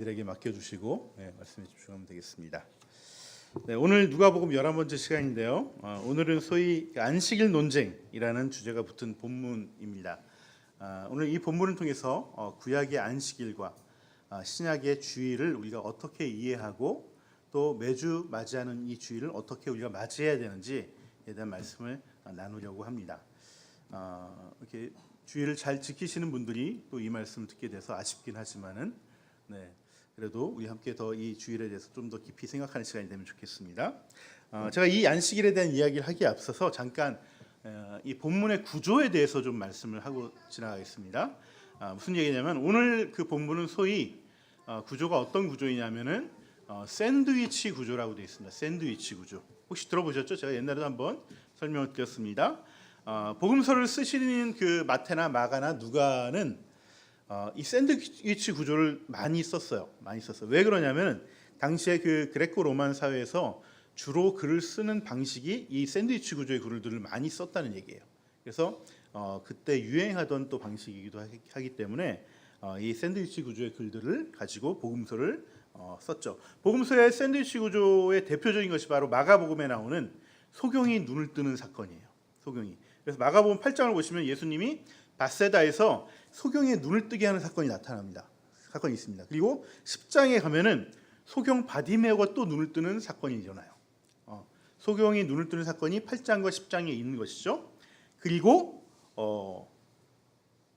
들에게 맡겨주시고 말씀에 집중하면 되겠습니다. 오늘 누가복음 11번째 시간인데요. 오늘은 소위 안식일 논쟁이라는 주제가 붙은 본문입니다. 오늘 이 본문을 통해서 구약의 안식일과 신약의 주일을 우리가 어떻게 이해하고 또 매주 맞이하는 이 주일을 어떻게 우리가 맞이해야 되는지에 대한 말씀을 나누려고 합니다. 이렇게 주일을 잘 지키시는 분들이 또 이 말씀을 듣게 돼서 아쉽긴 하지만은 그래도 우리 함께 더 이 주일에 대해서 좀 더 깊이 생각하는 시간이 되면 좋겠습니다. 제가 이 안식일에 대한 이야기를 하기에 앞서서 잠깐 이 본문의 구조에 대해서 좀 말씀을 하고 지나가겠습니다. 무슨 얘기냐면 오늘 그 본문은 소위 구조가 어떤 구조이냐면은 샌드위치 구조라고 되어 있습니다. 샌드위치 구조. 혹시 들어보셨죠? 제가 옛날에도 한번 설명을 드렸습니다. 복음서를 쓰시는 그 마태나 마가나 누가는 이 샌드위치 구조를 많이 썼어요. 왜 그러냐면 당시에 그 그레코 로만 사회에서 주로 글을 쓰는 방식이 이 샌드위치 구조의 글들을 많이 썼다는 얘기예요. 그래서 그때 유행하던 또 방식이기도 하기 때문에 이 샌드위치 구조의 글들을 가지고 복음서를 썼죠. 복음서의 샌드위치 구조의 대표적인 것이 바로 마가복음에 나오는 소경이 눈을 뜨는 사건이에요. 소경이. 그래서 마가복음 8장을 보시면 예수님이 밧세다에서 소경의 눈을 뜨게 하는 사건이 나타납니다. 사건이 있습니다. 그리고 10장에 가면은 소경 바디메오가 또 눈을 뜨는 사건이 일어나요. 소경이 눈을 뜨는 사건이 8장과 10장에 있는 것이죠. 그리고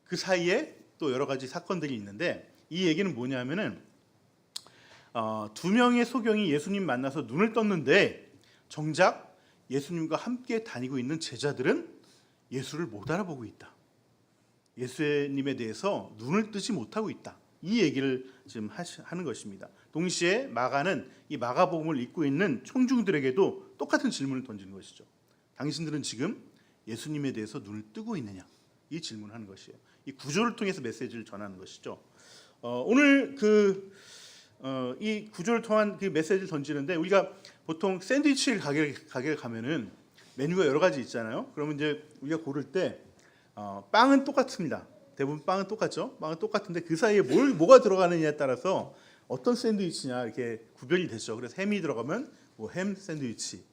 그 사이에 또 여러 가지 사건들이 있는데 이 얘기는 뭐냐면은 두 명의 소경이 예수님 만나서 눈을 떴는데 정작 예수님과 함께 다니고 있는 제자들은 예수를 못 알아보고 있다. 예수님에 대해서 눈을 뜨지 못하고 있다. 이 얘기를 지금 하는 것입니다. 동시에 마가는 이 마가복음을 읽고 있는 청중들에게도 똑같은 질문을 던지는 것이죠. 당신들은 지금 예수님에 대해서 눈을 뜨고 있느냐? 이 질문을 하는 것이에요. 이 구조를 통해서 메시지를 전하는 것이죠. 오늘 이 구조를 통한 그 메시지를 던지는데 우리가 보통 샌드위치 가게를 가면은 메뉴가 여러 가지 있잖아요. 그러면 이제 우리가 고를 때 빵은 똑같습니다. 대부분 빵은 똑같죠. 빵은 똑같은데 그 사이에 뭐가 들어가느냐에 따라서 어떤 샌드위치냐 이렇게 구별이 되죠. 그래서 햄이 들어가면 뭐 햄 샌드위치,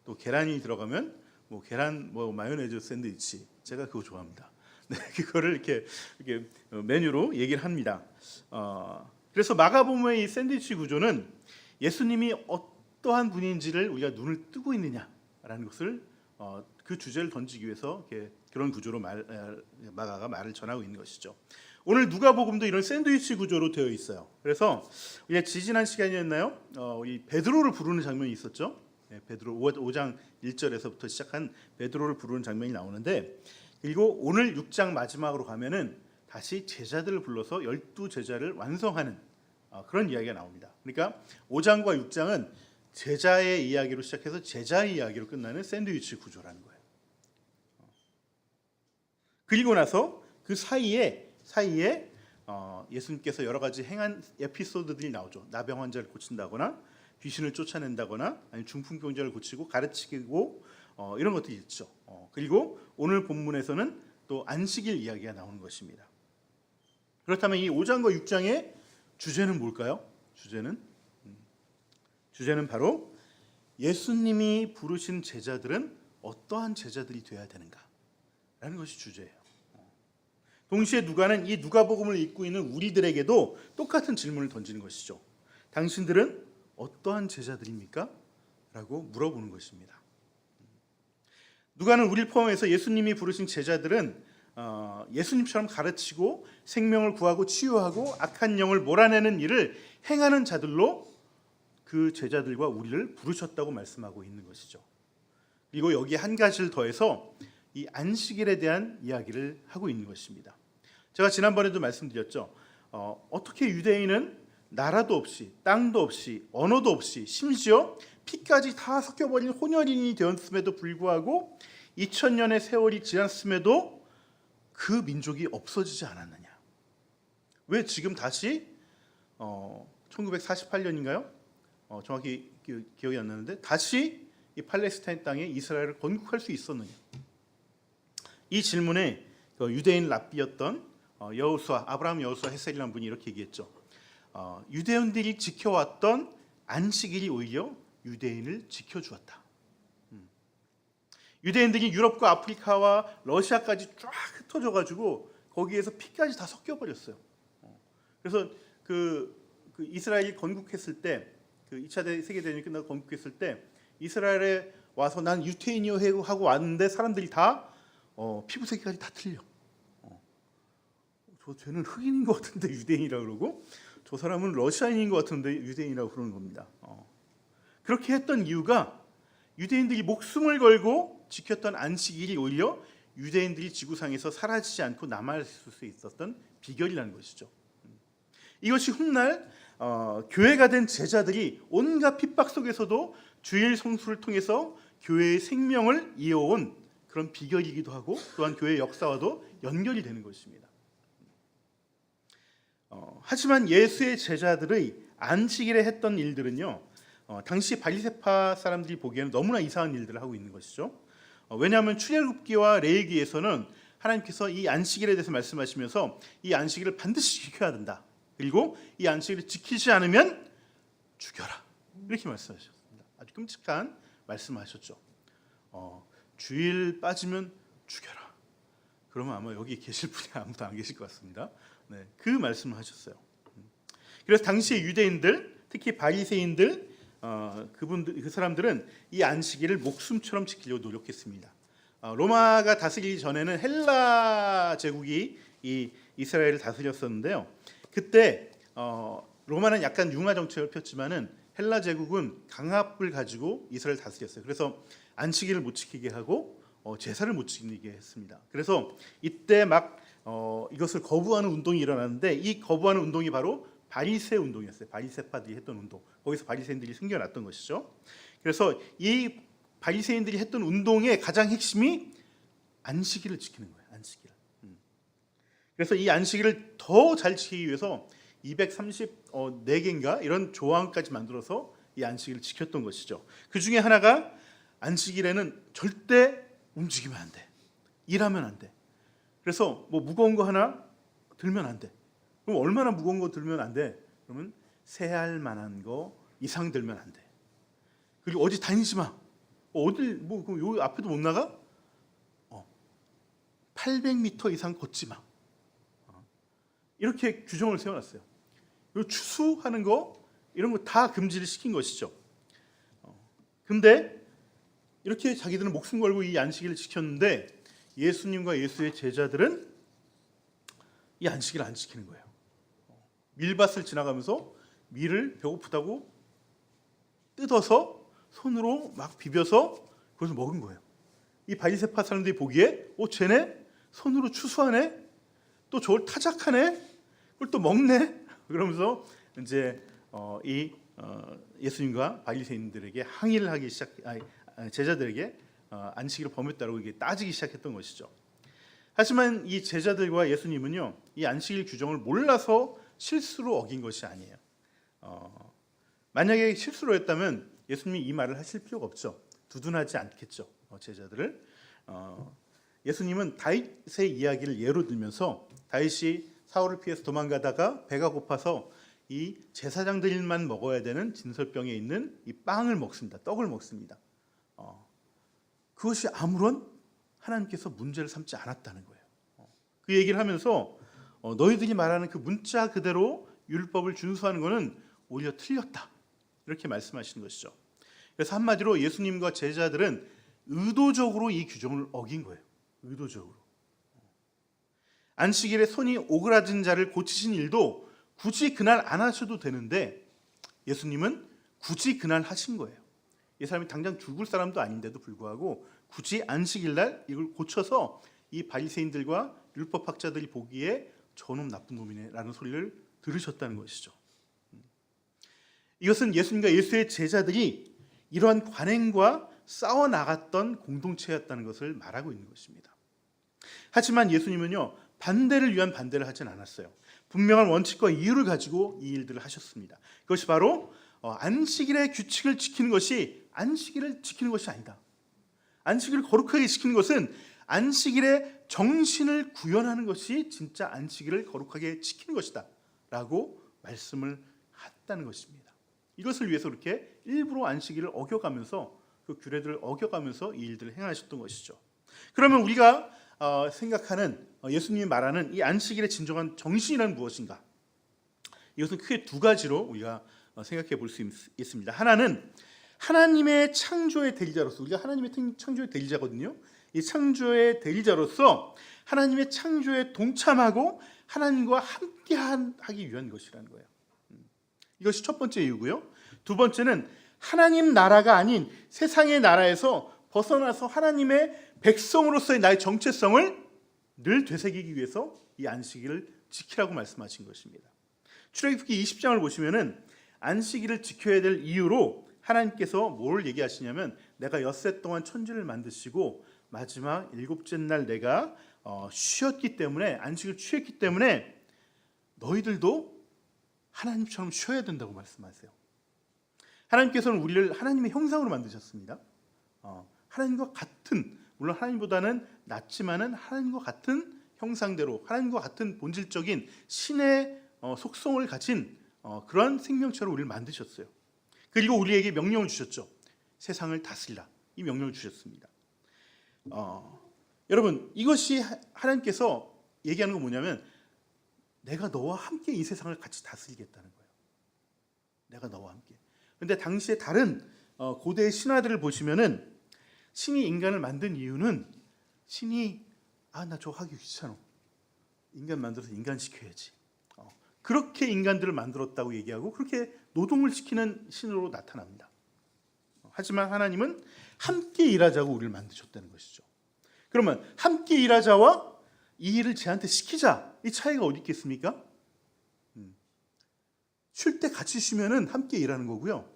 또 계란이 들어가면 뭐 계란 마요네즈 샌드위치. 제가 그거 좋아합니다. 그거를 이렇게 메뉴로 얘기를 합니다. 그래서 마가복음의 이 샌드위치 구조는 예수님이 어떠한 분인지를 우리가 눈을 뜨고 있느냐라는 것을 그 주제를 던지기 위해서 그런 구조로 마가가 말을 전하고 있는 것이죠. 오늘 누가복음도 이런 샌드위치 구조로 되어 있어요. 그래서 우리가 지지난 시간이었나요? 이 베드로를 부르는 장면이 있었죠. 베드로 5장 1절에서부터 시작한 베드로를 부르는 장면이 나오는데 그리고 오늘 6장 마지막으로 가면은 다시 제자들을 불러서 12제자를 완성하는 그런 이야기가 나옵니다. 그러니까 5장과 6장은 제자의 이야기로 시작해서 제자의 이야기로 끝나는 샌드위치 구조라는 거예요. 그리고 나서 그 사이에 예수님께서 여러 가지 행한 에피소드들이 나오죠. 나병 환자를 고친다거나 귀신을 쫓아낸다거나 아니면 중풍병자를 고치고 가르치고 이런 것들이 있죠. 그리고 오늘 본문에서는 또 안식일 이야기가 나오는 것입니다. 그렇다면 이 5장과 6장의 주제는 뭘까요? 주제는 바로 예수님이 부르신 제자들은 어떠한 제자들이 되어야 되는가라는 것이 주제예요. 동시에 누가는 이 누가복음을 읽고 있는 우리들에게도 똑같은 질문을 던지는 것이죠. 당신들은 어떠한 제자들입니까? 라고 물어보는 것입니다. 누가는 우리를 포함해서 예수님이 부르신 제자들은 예수님처럼 가르치고 생명을 구하고 치유하고 악한 영을 몰아내는 일을 행하는 자들로 그 제자들과 우리를 부르셨다고 말씀하고 있는 것이죠. 그리고 여기에 한 가지를 더해서 이 안식일에 대한 이야기를 하고 있는 것입니다. 제가 지난번에도 말씀드렸죠. 어떻게 유대인은 나라도 없이 땅도 없이 언어도 없이 심지어 피까지 다 섞여버린 혼혈인이 되었음에도 불구하고 2000년의 세월이 지났음에도 그 민족이 없어지지 않았느냐. 왜 지금 다시 1948년인가요? 정확히 기억이 안 나는데 다시 이 팔레스타인 땅에 이스라엘을 건국할 수 있었느냐. 이 질문에 유대인 랍비였던 아브라함 여호수아 헤셀이라는 분이 이렇게 얘기했죠. 유대인들이 지켜왔던 안식일이 오히려 유대인을 지켜주었다. 유대인들이 유럽과 아프리카와 러시아까지 쫙 흩어져가지고 거기에서 피까지 다 섞여버렸어요. 그래서 그 이스라엘이 건국했을 때, 그 2차 세계대전이 끝나고 건국했을 때 이스라엘에 와서 난 유태인이요 하고 왔는데 사람들이 다 피부색깔이 다 틀려. 쟤는 흑인인 것 같은데 유대인이라고 그러고, 저 사람은 러시아인인 것 같은데 유대인이라고 그러는 겁니다. 그렇게 했던 이유가 유대인들이 목숨을 걸고 지켰던 안식일이 오히려 유대인들이 지구상에서 사라지지 않고 남아있을 수 있었던 비결이라는 것이죠. 이것이 훗날 교회가 된 제자들이 온갖 핍박 속에서도 주일 성수를 통해서 교회의 생명을 이어온 그런 비결이기도 하고, 또한 교회의 역사와도 연결이 되는 것입니다. 하지만 예수의 제자들의 안식일에 했던 일들은요, 당시 바리새파 사람들이 보기에는 너무나 이상한 일들을 하고 있는 것이죠. 왜냐하면 출애굽기와 레위기에서는 하나님께서 이 안식일에 대해서 말씀하시면서 이 안식일을 반드시 지켜야 된다. 그리고 이 안식일을 지키지 않으면 죽여라. 이렇게 말씀하셨습니다. 아주 끔찍한 말씀하셨죠. 주일 빠지면 죽여라. 그러면 아마 여기 계실 분이 아무도 안 계실 것 같습니다. 네, 그 말씀을 하셨어요. 그래서 당시의 유대인들, 특히 바리새인들, 그 사람들은 이 안식일을 목숨처럼 지키려고 노력했습니다. 로마가 다스리기 전에는 헬라 제국이 이 이스라엘을 다스렸었는데요. 그때 로마는 약간 융화 정책을 폈지만은 헬라 제국은 강압을 가지고 이스라엘을 다스렸어요. 그래서 안식일을 못 지키게 하고 제사를 못 지키게 했습니다. 그래서 이때 막 이것을 거부하는 운동이 일어났는데, 이 거부하는 운동이 바로 바리새 운동이었어요. 바리새파들이 했던 운동. 거기서 바리새인들이 생겨났던 것이죠. 그래서 이 바리새인들이 했던 운동의 가장 핵심이 안식일을 지키는 거예요. 안식일. 그래서 이 안식일을 더 잘 지키기 위해서 234개인가 이런 조항까지 만들어서 이 안식일을 지켰던 것이죠. 그 중에 하나가 안식일에는 절대 움직이면 안 돼. 일하면 안 돼. 그래서 뭐 무거운 거 하나 들면 안 돼. 그럼 얼마나 무거운 거 들면 안 돼? 그러면 세알 만한 거 이상 들면 안 돼. 그리고 어디 다니지 마. 어딜 뭐 여기 앞에도 못 나가? 800m 이상 걷지 마. 이렇게 규정을 세워놨어요. 그리고 추수하는 거 이런 거 다 금지를 시킨 것이죠. 근데 이렇게 자기들은 목숨 걸고 이 안식일을 지켰는데 예수님과 예수의 제자들은 이 안식일을 안 지키는 거예요. 밀밭을 지나가면서 밀을 배고프다고 뜯어서 손으로 막 비벼서 그것을 먹은 거예요. 이 바리새파 사람들이 보기에 쟤네 손으로 추수하네, 또 저걸 타작하네, 그걸 또 먹네, 그러면서 이제 예수님과 바리새인들에게 항의를 하기 제자들에게 안식일을 범했다고 이게 따지기 시작했던 것이죠. 하지만 이 제자들과 예수님은요, 이 안식일 규정을 몰라서 실수로 어긴 것이 아니에요. 만약에 실수로 했다면 예수님이 이 말을 하실 필요가 없죠. 두둔하지 않겠죠. 제자들을. 예수님은 다윗의 이야기를 예로 들면서 다윗이 사울을 피해서 도망가다가 배가 고파서 이 제사장들만 먹어야 되는 진설병에 있는 이 빵을 먹습니다. 떡을 먹습니다. 그것이 아무런 하나님께서 문제를 삼지 않았다는 거예요. 그 얘기를 하면서 너희들이 말하는 그 문자 그대로 율법을 준수하는 것은 오히려 틀렸다. 이렇게 말씀하시는 것이죠. 그래서 한마디로 예수님과 제자들은 의도적으로 이 규정을 어긴 거예요. 의도적으로. 안식일에 손이 오그라진 자를 고치신 일도 굳이 그날 안 하셔도 되는데 예수님은 굳이 그날 하신 거예요. 이 사람이 당장 죽을 사람도 아닌데도 불구하고 굳이 안식일날 이걸 고쳐서 이 바리새인들과 율법학자들이 보기에 저놈 나쁜 놈이네라는 소리를 들으셨다는 것이죠. 이것은 예수님과 예수의 제자들이 이러한 관행과 싸워 나갔던 공동체였다는 것을 말하고 있는 것입니다. 하지만 예수님은요, 반대를 위한 반대를 하진 않았어요. 분명한 원칙과 이유를 가지고 이 일들을 하셨습니다. 그것이 바로 안식일의 규칙을 지키는 것이 안식일을 지키는 것이 아니다. 안식일을 거룩하게 지키는 것은 안식일의 정신을 구현하는 것이 진짜 안식일을 거룩하게 지키는 것이다 라고 말씀을 했다는 것입니다. 이것을 위해서 그렇게 일부러 안식일을 어겨가면서 그 규례들을 어겨가면서 이 일들을 행하셨던 것이죠. 그러면 우리가 생각하는 예수님이 말하는 이 안식일의 진정한 정신이란 무엇인가? 이것은 크게 두 가지로 우리가 생각해 볼 수 있습니다. 하나는 하나님의 창조의 대리자로서, 우리가 하나님의 창조의 대리자거든요. 이 창조의 대리자로서 하나님의 창조에 동참하고 하나님과 함께 하기 위한 것이라는 거예요. 이것이 첫 번째 이유고요. 두 번째는 하나님 나라가 아닌 세상의 나라에서 벗어나서 하나님의 백성으로서의 나의 정체성을 늘 되새기기 위해서 이 안식일을 지키라고 말씀하신 것입니다. 출애굽기 20장을 보시면은 안식일을 지켜야 될 이유로 하나님께서 뭘 얘기하시냐면, 내가 엿새 동안 천지를 만드시고 마지막 일곱째 날 내가 쉬었기 때문에, 안식을 취했기 때문에 너희들도 하나님처럼 쉬어야 된다고 말씀하세요. 하나님께서는 우리를 하나님의 형상으로 만드셨습니다. 하나님과 같은, 물론 하나님보다는 낮지만은 하나님과 같은 형상대로, 하나님과 같은 본질적인 신의 속성을 가진 그런 생명체로 우리를 만드셨어요. 그리고 우리에게 명령을 주셨죠. 세상을 다스리라, 이 명령을 주셨습니다. 여러분, 이것이 하나님께서 얘기하는 건 뭐냐면, 내가 너와 함께 이 세상을 같이 다스리겠다는 거예요. 내가 너와 함께. 그런데 당시에 다른 고대의 신화들을 보시면은 신이 인간을 만든 이유는, 신이 나 저거 하기 귀찮아, 인간 만들어서 인간 시켜야지, 그렇게 인간들을 만들었다고 얘기하고 그렇게 노동을 시키는 신으로 나타납니다. 하지만 하나님은 함께 일하자고 우리를 만드셨다는 것이죠. 그러면 함께 일하자와 이 일을 쟤한테 시키자, 이 차이가 어디 있겠습니까? 쉴 때 같이 쉬면은 함께 일하는 거고요.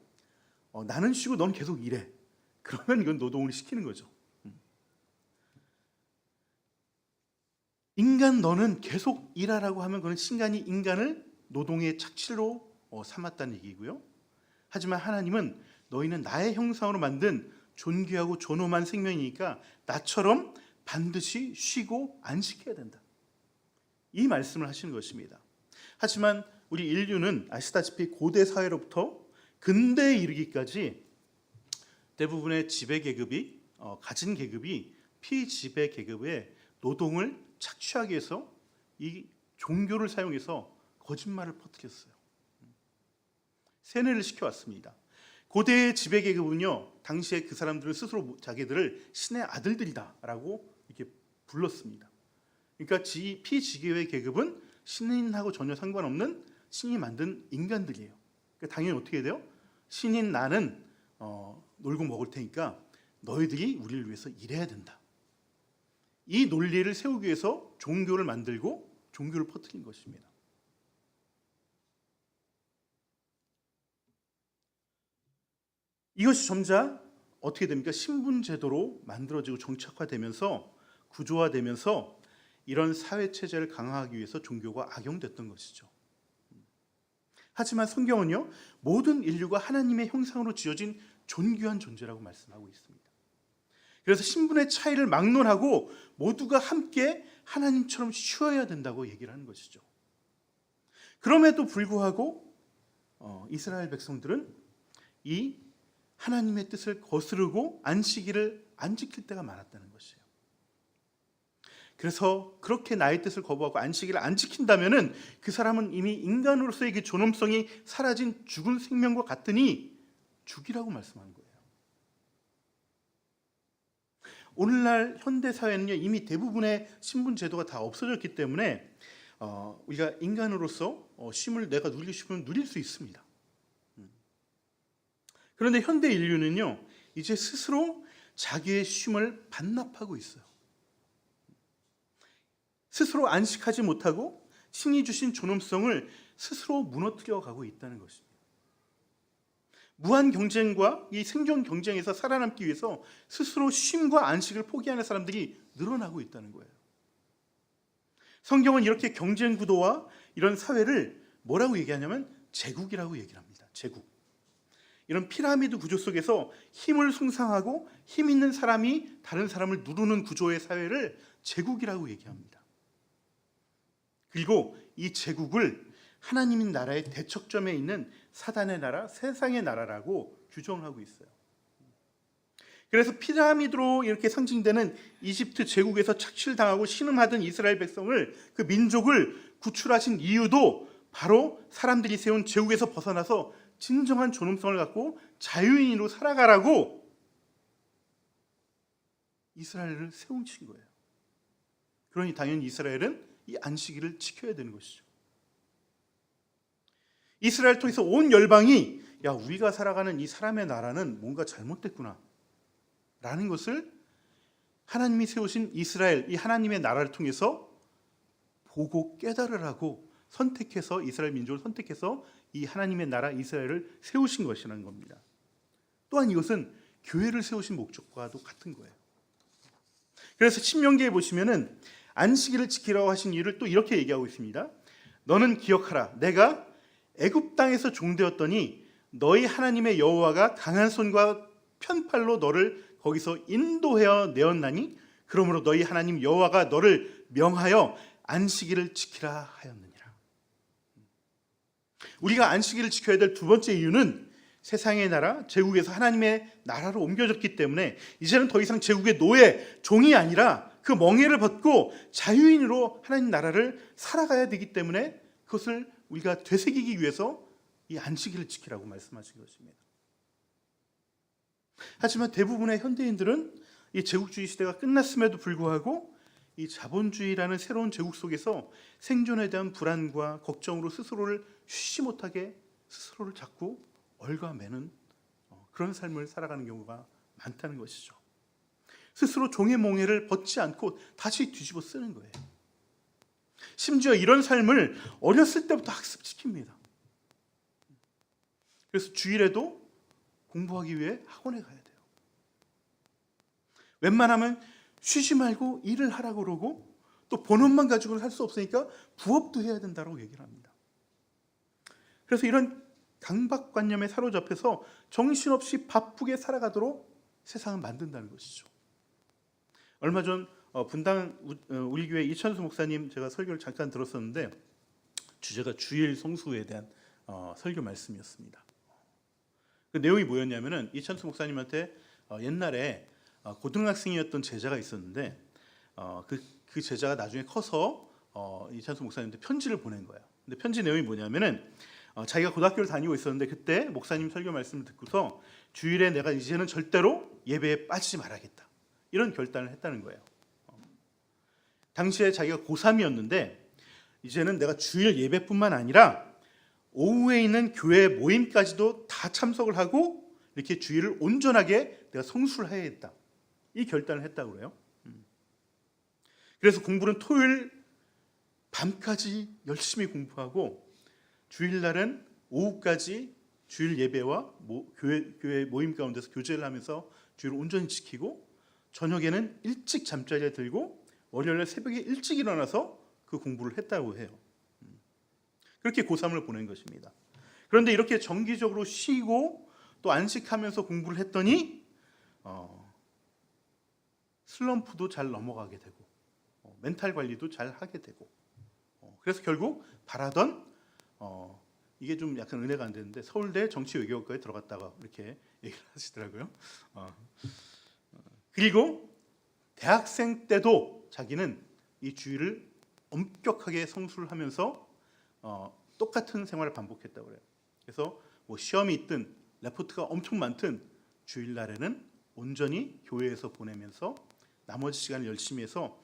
나는 쉬고 넌 계속 일해, 그러면 이건 노동을 시키는 거죠. 인간 너는 계속 일하라고 하면 그건 신간이 인간을 노동의 착취로 삼았다는 얘기고요. 하지만 하나님은 너희는 나의 형상으로 만든 존귀하고 존엄한 생명이니까 나처럼 반드시 쉬고 안식해야 된다, 이 말씀을 하시는 것입니다. 하지만 우리 인류는 아시다시피 고대 사회로부터 근대에 이르기까지 대부분의 지배 계급이, 가진 계급이 피지배 계급의 노동을 착취하기 위해서 이 종교를 사용해서 거짓말을 퍼뜨렸어요. 세뇌를 시켜왔습니다. 고대의 지배 계급은요, 당시에 그 사람들은 스스로 자기들을 신의 아들들이다라고 이렇게 불렀습니다. 그러니까 피지배의 계급은 신인하고 전혀 상관없는 신이 만든 인간들이에요. 그러니까 당연히 어떻게 돼요? 신인 나는 놀고 먹을 테니까 너희들이 우리를 위해서 일해야 된다, 이 논리를 세우기 위해서 종교를 만들고 종교를 퍼뜨린 것입니다. 이것이 점차 어떻게 됩니까? 신분제도로 만들어지고 정착화되면서 구조화되면서 이런 사회체제를 강화하기 위해서 종교가 악용됐던 것이죠. 하지만 성경은요, 모든 인류가 하나님의 형상으로 지어진 존귀한 존재라고 말씀하고 있습니다. 그래서 신분의 차이를 막론하고 모두가 함께 하나님처럼 쉬어야 된다고 얘기를 하는 것이죠. 그럼에도 불구하고 이스라엘 백성들은 이 하나님의 뜻을 거스르고 안식일을 안 지킬 때가 많았다는 것이에요. 그래서 그렇게 나의 뜻을 거부하고 안식일을 안 지킨다면은 그 사람은 이미 인간으로서의 그 존엄성이 사라진 죽은 생명과 같으니 죽이라고 말씀하는 거예요. 오늘날 현대 사회는요, 이미 대부분의 신분 제도가 다 없어졌기 때문에 우리가 인간으로서 쉼을 내가 누리고 싶으면 누릴 수 있습니다. 그런데 현대 인류는요, 이제 스스로 자기의 쉼을 반납하고 있어요. 스스로 안식하지 못하고 신이 주신 존엄성을 스스로 무너뜨려 가고 있다는 것입니다. 무한 경쟁과 이 생존 경쟁에서 살아남기 위해서 스스로 쉼과 안식을 포기하는 사람들이 늘어나고 있다는 거예요. 성경은 이렇게 경쟁 구도와 이런 사회를 뭐라고 얘기하냐면 제국이라고 얘기를 합니다. 제국. 이런 피라미드 구조 속에서 힘을 숭상하고 힘 있는 사람이 다른 사람을 누르는 구조의 사회를 제국이라고 얘기합니다. 그리고 이 제국을 하나님 나라의 대척점에 있는 사단의 나라, 세상의 나라라고 규정하고 있어요. 그래서 피라미드로 이렇게 상징되는 이집트 제국에서 착취당하고 신음하던 이스라엘 백성을, 그 민족을 구출하신 이유도 바로 사람들이 세운 제국에서 벗어나서 진정한 존엄성을 갖고 자유인으로 살아가라고 이스라엘을 세우신 거예요. 그러니 당연히 이스라엘은 이 안식일을 지켜야 되는 것이죠. 이스라엘 통해서 온 열방이 야, 우리가 살아가는 이 사람의 나라는 뭔가 잘못됐구나 라는 것을 하나님이 세우신 이스라엘, 이 하나님의 나라를 통해서 보고 깨달으라고 선택해서, 이스라엘 민족을 선택해서 이 하나님의 나라 이스라엘을 세우신 것이라는 겁니다. 또한 이것은 교회를 세우신 목적과도 같은 거예요. 그래서 신명기에 보시면은 안식일을 지키라고 하신 이유를 또 이렇게 얘기하고 있습니다. 너는 기억하라. 내가 애굽 땅에서 종되었더니 너희 하나님의 여호와가 강한 손과 편팔로 너를 거기서 인도하여 내었나니 그러므로 너희 하나님 여호와가 너를 명하여 안식일을 지키라 하였느니라. 우리가 안식일을 지켜야 될 두 번째 이유는 세상의 나라, 제국에서 하나님의 나라로 옮겨졌기 때문에 이제는 더 이상 제국의 노예, 종이 아니라 그 멍에를 벗고 자유인으로 하나님 나라를 살아가야 되기 때문에 그것을 우리가 되새기기 위해서 이 안식일을 지키라고 말씀하신 것입니다. 하지만 대부분의 현대인들은 이 제국주의 시대가 끝났음에도 불구하고 이 자본주의라는 새로운 제국 속에서 생존에 대한 불안과 걱정으로 스스로를 쉬지 못하게 스스로를 자꾸 얽어매는 그런 삶을 살아가는 경우가 많다는 것이죠. 스스로 종의 몽해를 벗지 않고 다시 뒤집어 쓰는 거예요. 심지어 이런 삶을 어렸을 때부터 학습시킵니다. 그래서 주일에도 공부하기 위해 학원에 가야 돼요. 웬만하면 쉬지 말고 일을 하라고 그러고 또 본업만 가지고는 할 수 없으니까 부업도 해야 된다고 얘기를 합니다. 그래서 이런 강박관념에 사로잡혀서 정신없이 바쁘게 살아가도록 세상을 만든다는 것이죠. 얼마 전 분당 우리 교회 이천수 목사님 제가 설교를 잠깐 들었었는데 주제가 주일 성수에 대한 설교 말씀이었습니다. 그 내용이 뭐였냐면은 이천수 목사님한테 옛날에 고등학생이었던 제자가 있었는데 그 제자가 나중에 커서 이천수 목사님한테 편지를 보낸 거예요. 근데 편지 내용이 뭐냐면은 자기가 고등학교를 다니고 있었는데 그때 목사님 설교 말씀을 듣고서 주일에 내가 이제는 절대로 예배에 빠지지 말아야겠다 이런 결단을 했다는 거예요. 당시에 자기가 고3이었는데 이제는 내가 주일 예배뿐만 아니라 오후에 있는 교회 모임까지도 다 참석을 하고 이렇게 주일을 온전하게 내가 성수를 해야겠다 이 결단을 했다고 해요. 그래서 공부는 토요일 밤까지 열심히 공부하고 주일날은 오후까지 주일 예배와 교회 모임 가운데서 교제를 하면서 주일을 온전히 지키고 저녁에는 일찍 잠자리에 들고 월요일 새벽에 일찍 일어나서 그 공부를 했다고 해요. 그렇게 고3을 보낸 것입니다. 그런데 이렇게 정기적으로 쉬고 또 안식하면서 공부를 했더니 슬럼프도 잘 넘어가게 되고 멘탈 관리도 잘 하게 되고 그래서 결국 바라던 이게 좀 약간 은혜가 안 되는데 서울대 정치외교학과에 들어갔다가 이렇게 얘기를 하시더라고요. 그리고 대학생 때도 자기는 이 주일을 엄격하게 성수를 하면서 똑같은 생활을 반복했다고 그래요. 그래서 뭐 시험이 있든 레포트가 엄청 많든 주일날에는 온전히 교회에서 보내면서 나머지 시간을 열심히 해서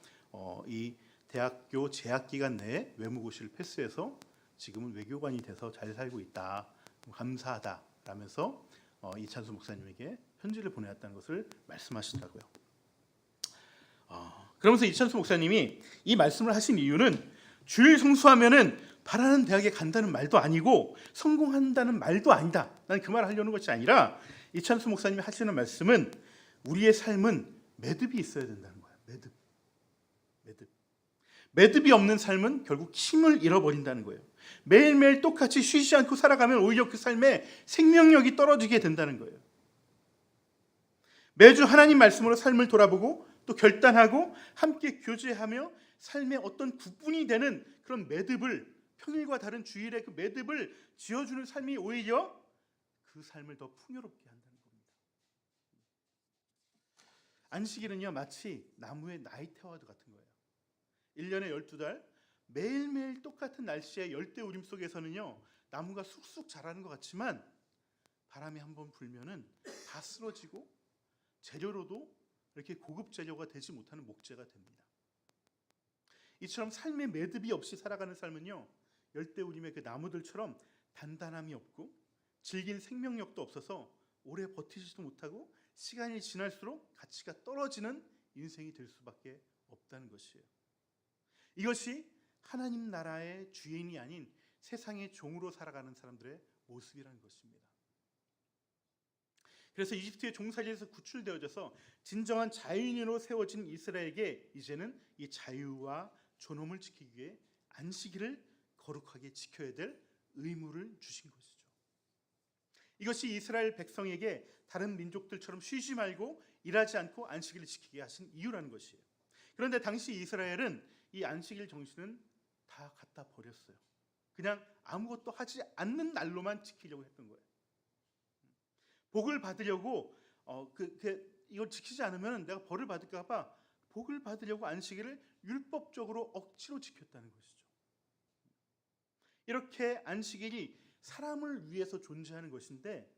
이 대학교 재학 기간 내에 외무고시를 패스해서 지금은 외교관이 돼서 잘 살고 있다. 감사하다 라면서 이찬수 목사님에게 편지를 보내왔다는 것을 말씀하시더라고요. 그러면서 이찬수 목사님이 이 말씀을 하신 이유는 주일 성수하면은 바라는 대학에 간다는 말도 아니고 성공한다는 말도 아니다. 나는 그 말을 하려는 것이 아니라 이찬수 목사님이 하시는 말씀은 우리의 삶은 매듭이 있어야 된다는 거예요. 매듭이 없는 삶은 결국 힘을 잃어버린다는 거예요. 매일매일 똑같이 쉬지 않고 살아가면 오히려 그 삶에 생명력이 떨어지게 된다는 거예요. 매주 하나님 말씀으로 삶을 돌아보고 또 결단하고 함께 교제하며 삶의 어떤 구분이 되는 그런 매듭을 평일과 다른 주일의 그 매듭을 지어주는 삶이 오히려 그 삶을 더 풍요롭게 한다는 겁니다. 안식일은요, 마치 나무의 나이테와도 같은 거예요. 1년에 12달 매일매일 똑같은 날씨의 열대우림 속에서는요, 나무가 쑥쑥 자라는 것 같지만 바람이 한번 불면은 다 쓰러지고 재료로도 이렇게 고급 재료가 되지 못하는 목재가 됩니다. 이처럼 삶의 매듭이 없이 살아가는 삶은요, 열대우림의 그 나무들처럼 단단함이 없고 질긴 생명력도 없어서 오래 버티지도 못하고 시간이 지날수록 가치가 떨어지는 인생이 될 수밖에 없다는 것이에요. 이것이 하나님 나라의 주인이 아닌 세상의 종으로 살아가는 사람들의 모습이라는 것입니다. 그래서 이집트의 종살이에서 구출되어져서 진정한 자유인으로 세워진 이스라엘에게 이제는 이 자유와 존엄을 지키기 위해 안식일을 거룩하게 지켜야 될 의무를 주신 것이죠. 이것이 이스라엘 백성에게 다른 민족들처럼 쉬지 말고 일하지 않고 안식일을 지키게 하신 이유라는 것이에요. 그런데 당시 이스라엘은 이 안식일 정신은 다 갖다 버렸어요. 그냥 아무것도 하지 않는 날로만 지키려고 했던 거예요. 복을 받으려고 이걸 지키지 않으면 내가 벌을 받을까 봐 복을 받으려고 안식일을 율법적으로 억지로 지켰다는 것이죠. 이렇게 안식일이 사람을 위해서 존재하는 것인데,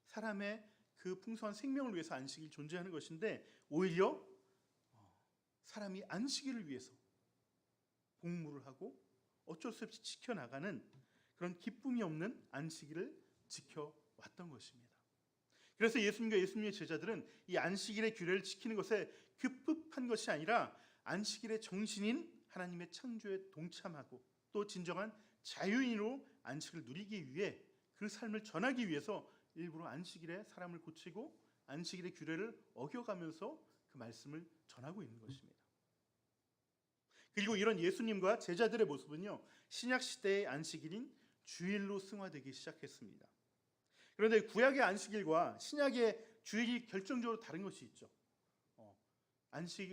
사람의 그 풍성한 생명을 위해서 안식일이 존재하는 것인데, 오히려 사람이 안식일을 위해서 복무를 하고 어쩔 수 없이 지켜나가는 그런 기쁨이 없는 안식일을 지켜왔던 것입니다. 그래서 예수님과 예수님의 제자들은 이 안식일의 규례를 지키는 것에 급급한 것이 아니라 안식일의 정신인 하나님의 창조에 동참하고 또 진정한 자유인으로 안식을 누리기 위해 그 삶을 전하기 위해서 일부러 안식일에 사람을 고치고 안식일의 규례를 어겨가면서 그 말씀을 전하고 있는 것입니다. 그리고 이런 예수님과 제자들의 모습은요, 신약 시대의 안식일인 주일로 승화되기 시작했습니다. 그런데 구약의 안식일과 신약의 주일이 결정적으로 다른 것이 있죠.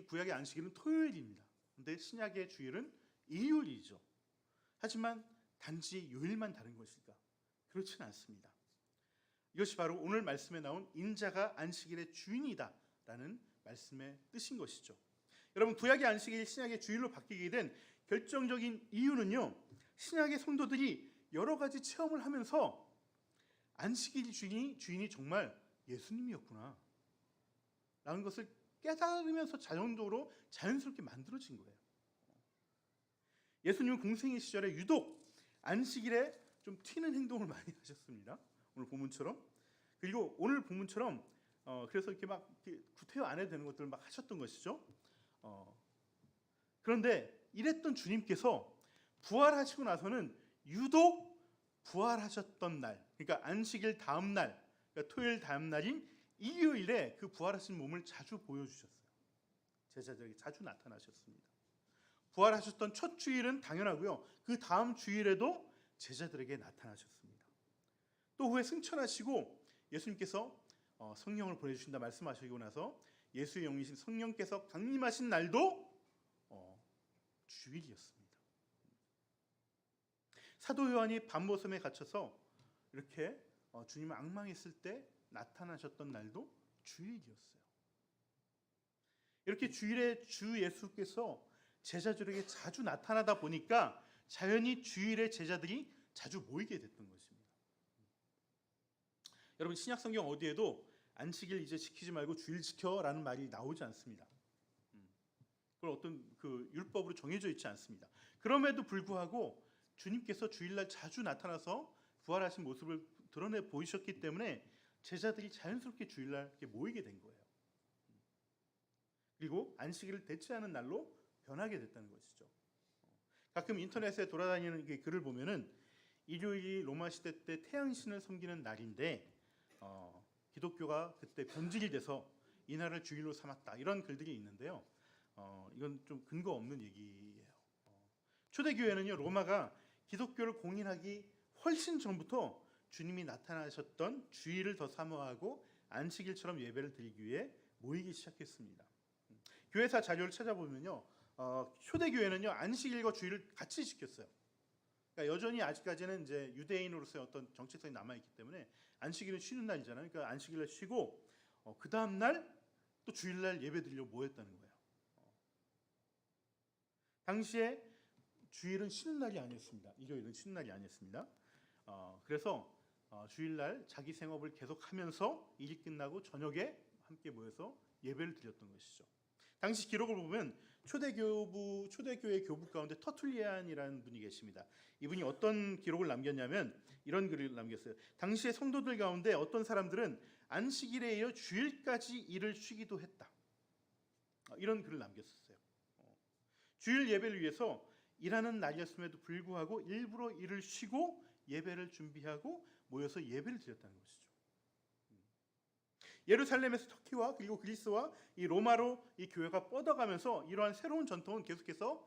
구약의 안식일은 토요일입니다. 그런데 신약의 주일은 일요일이죠. 하지만 단지 요일만 다른 것일까? 그렇지는 않습니다. 이것이 바로 오늘 말씀에 나온 인자가 안식일의 주인이다라는 말씀의 뜻인 것이죠. 여러분, 구약의 안식일이 신약의 주일로 바뀌게 된 결정적인 이유는요, 신약의 성도들이 여러 가지 체험을 하면서 안식일 주인이 정말 예수님이었구나 라는 것을 깨달으면서 자연적으로 자연스럽게 만들어진 거예요. 예수님은 공생의 시절에 유독 안식일에 좀 튀는 행동을 많이 하셨습니다. 오늘 본문처럼. 그리고 오늘 본문처럼 그래서 이렇게 막 구태여 안 해도 되는 것들을 막 하셨던 것이죠. 그런데 이랬던 주님께서 부활하시고 나서는 유독 부활하셨던 날, 그러니까 안식일 다음 날, 그러니까 토요일 다음 날인 일요일에 그 부활하신 몸을 자주 보여주셨어요. 제자들에게 자주 나타나셨습니다. 부활하셨던 첫 주일은 당연하고요, 그 다음 주일에도 제자들에게 나타나셨습니다. 또 후에 승천하시고 예수님께서 성령을 보내주신다 말씀하시고 나서 예수의 영이신 성령께서 강림하신 날도 주일이었습니다. 사도 요한이 밤모섬에 갇혀서 이렇게 주님을 앙망했을 때 나타나셨던 날도 주일이었어요. 이렇게 주일에 주 예수께서 제자들에게 자주 나타나다 보니까 자연히 주일에 제자들이 자주 모이게 됐던 것입니다. 여러분, 신약 성경 어디에도 안식일 이제 지키지 말고 주일 지켜라는 말이 나오지 않습니다. 그걸 어떤 그 율법으로 정해져 있지 않습니다. 그럼에도 불구하고 주님께서 주일날 자주 나타나서 부활하신 모습을 드러내 보이셨기 때문에 제자들이 자연스럽게 주일날 이렇게 모이게 된 거예요. 그리고 안식일을 대체하는 날로 변하게 됐다는 것이죠. 가끔 인터넷에 돌아다니는 글을 보면은 일요일이 로마 시대 때 태양신을 섬기는 날인데 기독교가 그때 변질이 돼서 이 날을 주일로 삼았다, 이런 글들이 있는데요. 이건 좀 근거 없는 얘기예요. 초대교회는요, 로마가 기독교를 공인하기 훨씬 전부터 주님이 나타나셨던 주일을 더 사모하고 안식일처럼 예배를 드리기 위해 모이기 시작했습니다. 교회사 자료를 찾아보면요, 초대교회는요 안식일과 주일을 같이 지켰어요. 그러니까 여전히 아직까지는 이제 유대인으로서의 어떤 정체성이 남아 있기 때문에 안식일은 쉬는 날이잖아요. 그러니까 안식일날 쉬고 그 다음 날 또 주일날 예배 드리려고 모였다는 거예요. 당시에 주일은 쉬는 날이 아니었습니다. 일요일은 쉬는 날이 아니었습니다. 그래서 주일날 자기 생업을 계속하면서 일이 끝나고 저녁에 함께 모여서 예배를 드렸던 것이죠. 당시 기록을 보면 초대교회 교부 가운데 터툴리안이라는 분이 계십니다. 이분이 어떤 기록을 남겼냐면 이런 글을 남겼어요. 당시의 성도들 가운데 어떤 사람들은 안식일에 이어 주일까지 일을 쉬기도 했다. 이런 글을 남겼었어요. 주일 예배를 위해서 일하는 날이었음에도 불구하고 일부러 일을 쉬고 예배를 준비하고 모여서 예배를 드렸다는 것이죠. 예루살렘에서 터키와 그리고 그리스와 이 로마로 이 교회가 뻗어가면서 이러한 새로운 전통은 계속해서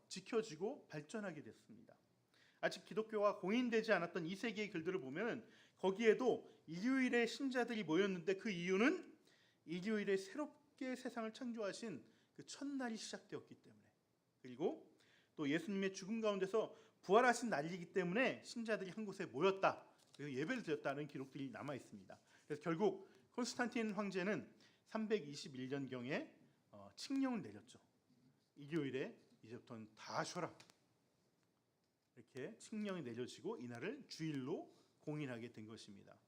지켜지고 발전하게 됐습니다. 아직 기독교가 공인되지 않았던 2세기의 글들을 보면 거기에도 일요일에 신자들이 모였는데 그 이유는 일요일에 새롭게 세상을 창조하신 그 첫날이 시작되었기 때문에, 그리고 또 예수님의 죽음 가운데서 부활하신 날이기 때문에 신자들이 한 곳에 모였다, 그리고 예배를 드렸다는 기록들이 남아 있습니다. 그래서 결국 콘스탄틴 황제는 321년경에 칙령을 내렸죠. 일요일에 이제부터는 다 쉬어라, 이렇게 칙령이 내려지고 이날을 주일로 공인하게 된 것입니다.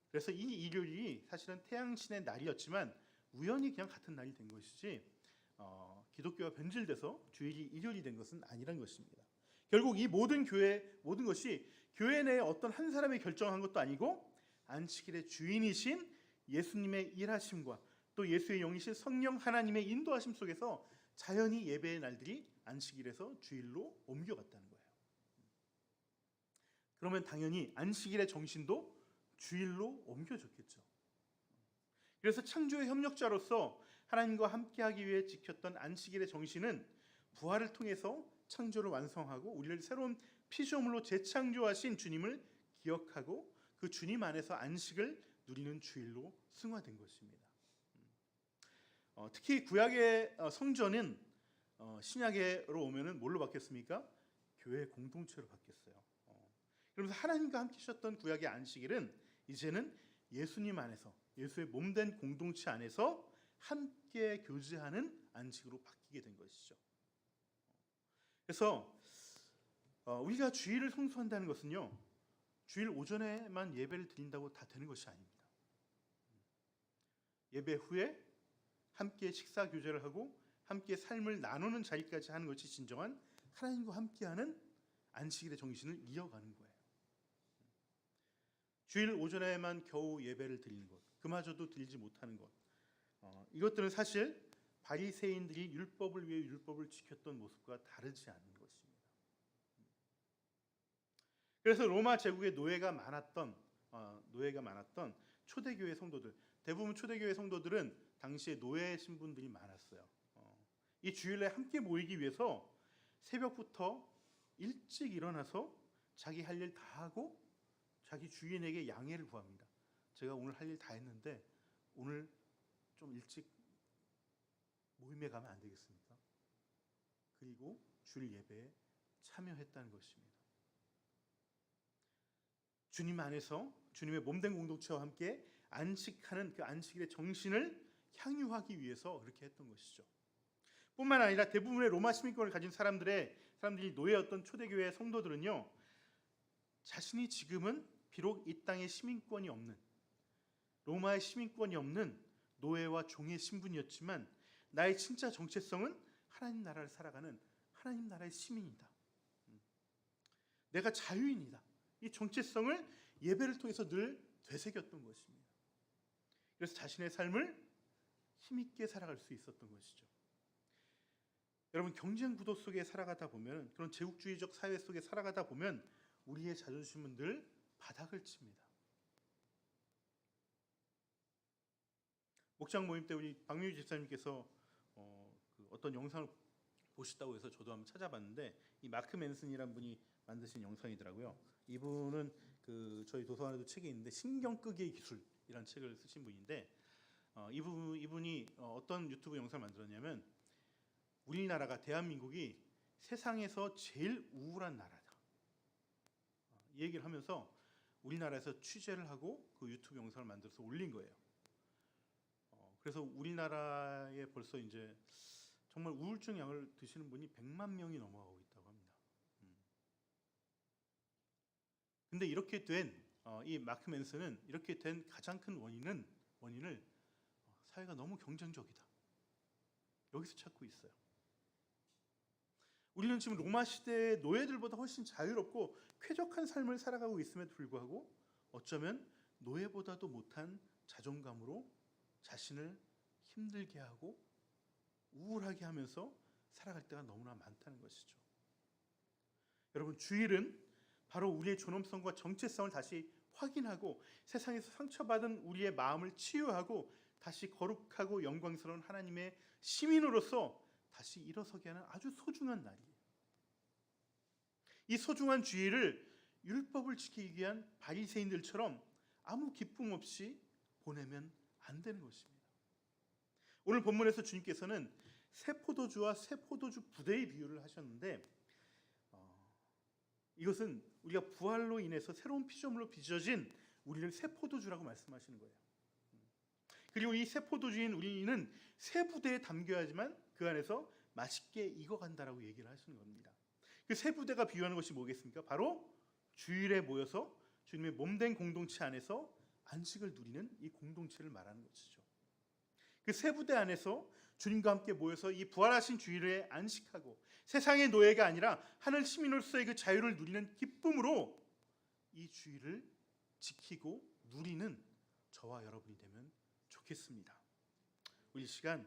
그래서 이 일요일이 사실은 태양신의 날이었지만 우연히 그냥 같은 날이 된 것이지 기독교가 변질돼서 주일이 일요일이 된 것은 아니란 것입니다. 결국 이 모든 것이 교회 내에 어떤 한 사람이 결정한 것도 아니고 안식일의 주인이신 예수님의 일하심과 또 예수의 영이신 성령 하나님의 인도하심 속에서 자연히 예배의 날들이 안식일에서 주일로 옮겨갔다는 거예요. 그러면 당연히 안식일의 정신도 주일로 옮겨졌겠죠. 그래서 창조의 협력자로서 하나님과 함께하기 위해 지켰던 안식일의 정신은 부활을 통해서 창조를 완성하고 우리를 새로운 피조물로 재창조하신 주님을 기억하고 그 주님 안에서 안식을 누리는 주일로 승화된 것입니다. 특히 구약의 성전은 신약으로 오면은 뭘로 바뀌었습니까? 교회 공동체로 바뀌었어요. 그러면서 하나님과 함께 하셨던 구약의 안식일은 이제는 예수님 안에서, 예수의 몸된 공동체 안에서 함께 교제하는 안식으로 바뀌게 된 것이죠. 그래서 우리가 주일을 성수한다는 것은요, 주일 오전에만 예배를 드린다고 다 되는 것이 아닙니다. 예배 후에 함께 식사 교제를 하고 함께 삶을 나누는 자리까지 하는 것이 진정한 하나님과 함께하는 안식일의 정신을 이어가는 거예요. 주일 오전에만 겨우 예배를 드리는 것, 그마저도 드리지 못하는 것, 이것들은 사실 바리새인들이 율법을 위해 율법을 지켰던 모습과 다르지 않은 것입니다. 그래서 로마 제국의 노예가 많았던 초대교회 성도들, 대부분 초대교회 성도들은 당시에 노예 신분들이 많았어요. 이 주일에 함께 모이기 위해서 새벽부터 일찍 일어나서 자기 할 일 다 하고 자기 주인에게 양해를 구합니다. 제가 오늘 할 일 다 했는데 오늘 좀 일찍 모임에 가면 안 되겠습니까? 그리고 주일 예배에 참여했다는 것입니다. 주님 안에서 주님의 몸된 공동체와 함께 안식하는 그 안식일의 정신을 향유하기 위해서 그렇게 했던 것이죠. 뿐만 아니라 대부분의 로마 시민권을 가진 사람들이 노예였던 초대교회 성도들은요, 자신이 지금은 비록 이 땅에 시민권이 없는, 로마의 시민권이 없는 노예와 종의 신분이었지만 나의 진짜 정체성은 하나님 나라를 살아가는 하나님 나라의 시민이다. 내가 자유인이다. 이 정체성을 예배를 통해서 늘 되새겼던 것입니다. 그래서 자신의 삶을 힘있게 살아갈 수 있었던 것이죠. 여러분, 경쟁 구도 속에 살아가다 보면, 그런 제국주의적 사회 속에 살아가다 보면 우리의 자존심은 늘 바닥을 칩니다. 목장 모임 때 우리 박민규 집사님께서 어떤 영상을 보셨다고 해서 저도 한번 찾아봤는데, 이 마크 맨슨이라는 분이 만드신 영상이더라고요. 이분은 저희 도서관에도 책이 있는데 신경 끄기의 기술이라는 책을 쓰신 분인데, 이분이 어떤 유튜브 영상을 만들었냐면, 우리나라가, 대한민국이 세상에서 제일 우울한 나라다. 이 얘기를 하면서 우리나라에서 취재를 하고 그 유튜브 영상을 만들어서 올린 거예요. 그래서 우리나라에 벌써 이제 정말 우울증 약을 드시는 분이 100만 명이 넘어가고 있다고 합니다. 근데 이렇게 된 이 마크 맨슨은 이렇게 된 가장 큰 원인을 사회가 너무 경쟁적이다, 여기서 찾고 있어요. 우리는 지금 로마 시대의 노예들보다 훨씬 자유롭고 쾌적한 삶을 살아가고 있음에도 불구하고 어쩌면 노예보다도 못한 자존감으로 자신을 힘들게 하고 우울하게 하면서 살아갈 때가 너무나 많다는 것이죠. 여러분, 주일은 바로 우리의 존엄성과 정체성을 다시 확인하고 세상에서 상처받은 우리의 마음을 치유하고 다시 거룩하고 영광스러운 하나님의 시민으로서 다시 일어서게 하는 아주 소중한 날이에요. 이 소중한 주일을 율법을 지키기 위한 바리새인들처럼 아무 기쁨 없이 보내면 안 되는 것입니다. 오늘 본문에서 주님께서는 새 포도주와 새 포도주 부대의 비유를 하셨는데 이것은 우리가 부활로 인해서 새로운 피조물로 빚어진 우리를 새 포도주라고 말씀하시는 거예요. 그리고 이 새 포도주인 우리는 새 부대에 담겨야지만 그 안에서 맛있게 익어간다라고 얘기를 하시는 겁니다. 그 새 부대가 비유하는 것이 뭐겠습니까? 바로 주일에 모여서 주님의 몸된 공동체 안에서 안식을 누리는 이 공동체를 말하는 것이죠. 그 새 부대 안에서 주님과 함께 모여서 이 부활하신 주일에 안식하고 세상의 노예가 아니라 하늘 시민으로서의 그 자유를 누리는 기쁨으로 이 주일을 지키고 누리는 저와 여러분이 되면 좋겠습니다. 우리 시간